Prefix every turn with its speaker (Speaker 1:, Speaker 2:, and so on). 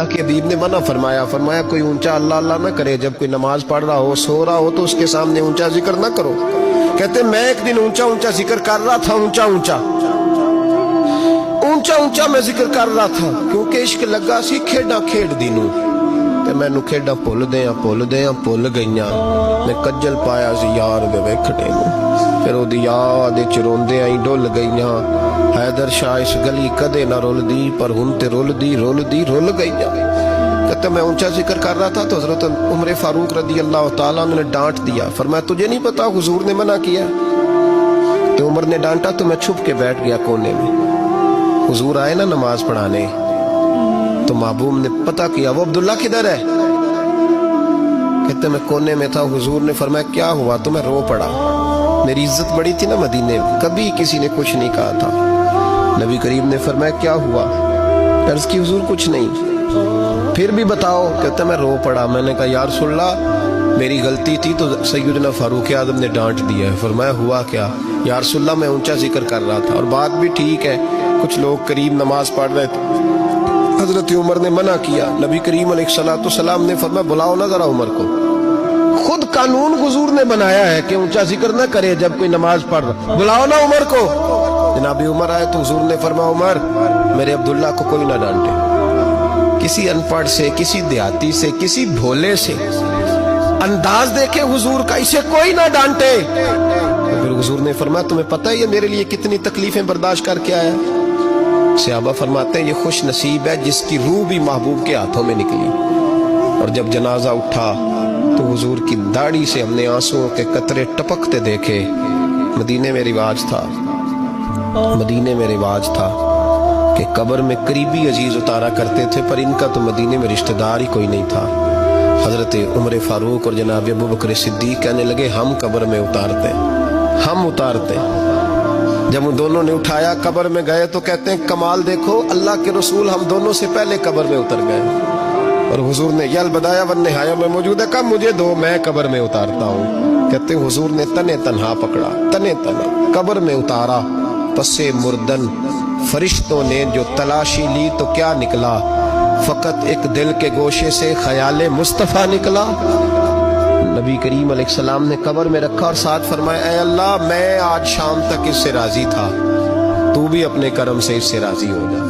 Speaker 1: اللہ کے حبیب نے منع فرمایا، فرمایا کوئی اونچا اللہ اللہ نہ کرے، جب کوئی نماز پڑھ رہا ہو سو رہا ہو تو اس کے سامنے اونچا ذکر نہ کرو۔ کہتے میں ایک دن اونچا اونچا ذکر کر رہا تھا، اونچا اونچا میں ذکر کر رہا تھا، کیونکہ عشق لگا سی کھیڈا کھیڈ دینوں تے مینوں کھیڈا بھول گئیاں، میں کجل پایا سی یار دے ویکھنے نوں، پھر او دی یاد وچ روندے آئی ڈل گئیاں، حیدر شاہ اس گلی کدے نہ رول دی پر ہن تے رول گئیاں۔ کہتے میں اونچا ذکر کر رہا تھا تو حضرت عمر فاروق رضی اللہ تعالیٰ نے ڈانٹ دیا، فرمایا تجھے نہیں پتا حضور نے منع کیا؟ تو عمر نے ڈانٹا تو میں چھپ کے بیٹھ گیا کونے میں۔ حضور آئے نا نماز پڑھانے تو محبوب نے پتہ کیا وہ عبداللہ کدھر ہے؟ کہتے میں کونے میں تھا، حضور نے فرمایا کیا ہوا؟ تو میں رو پڑا، میری عزت بڑی تھی نا مدینے میں، کبھی کسی نے کچھ نہیں کہا تھا۔ نبی کریم نے فرمایا کیا ہوا؟ عرض کی حضور کچھ نہیں۔ پھر بھی بتاؤ؟ کہتا میں رو پڑا، میں نے کہا یا رسول اللہ میری غلطی تھی تو سیدنا فاروق اعظم نے ڈانٹ دیا ہے۔ فرمایا ہوا کیا؟ یا رسول اللہ میں اونچا ذکر کر رہا تھا، اور بات بھی ٹھیک ہے، کچھ لوگ قریب نماز پڑھ رہے تھے، حضرت عمر نے منع کیا، نبی کریم علیہ السلام نے فرمایا بلاؤ نہ ذرا عمر کو، خود قانون حضور نے بنایا ہے کہ اونچا ذکر نہ کرے جب کوئی نماز پڑھ رہا، بلاؤ نا عمر کو۔ جناب عمر آئے تو حضور نے فرمایا عمر میرے عبداللہ کو کوئی نہ ڈانٹے، کسی ان پڑھ سے، کسی دیہاتی سے، کسی بھولے سے انداز دیکھے حضور کا، اسے کوئی نہ ڈانٹے۔ پھر حضور نے فرمایا تمہیں پتہ ہے یہ میرے لیے کتنی تکلیفیں برداشت کر کے آیا؟ صحابہ فرماتے ہیں یہ خوش نصیب ہے جس کی روح بھی محبوب کے ہاتھوں میں نکلی۔ اور جب جنازہ اٹھا تو حضور کی داڑھی سے ہم نے آنسوؤں کے قطرے ٹپکتے دیکھے۔ مدینے میں رواج تھا کہ قبر میں قریبی عزیز اتارا کرتے تھے، پر ان کا تو مدینے میں رشتہ دار ہی کوئی نہیں تھا۔ حضرت عمر فاروق اور جناب ابو بکر صدیق کہنے لگے ہم قبر میں اتارتے۔ جب ان دونوں نے اٹھایا قبر میں گئے تو کہتے ہیں کمال دیکھو اللہ کے رسول ہم دونوں سے پہلے قبر میں اتر گئے، اور حضور نے یل بدایا ون نہایا میں موجود ہے، کب مجھے دو میں قبر میں اتارتا ہوں۔ کہتے ہیں حضور نے تنے تنہا پکڑا، تنے تنہا قبر میں اتارا، پسے مردن فرشتوں نے جو تلاشی لی تو کیا نکلا؟ فقط ایک دل کے گوشے سے خیال مصطفیٰ نکلا۔ نبی کریم علیہ السلام نے قبر میں رکھا اور ساتھ فرمایا اے اللہ میں آج شام تک اس سے راضی تھا، تو بھی اپنے کرم سے اس سے راضی ہو جا۔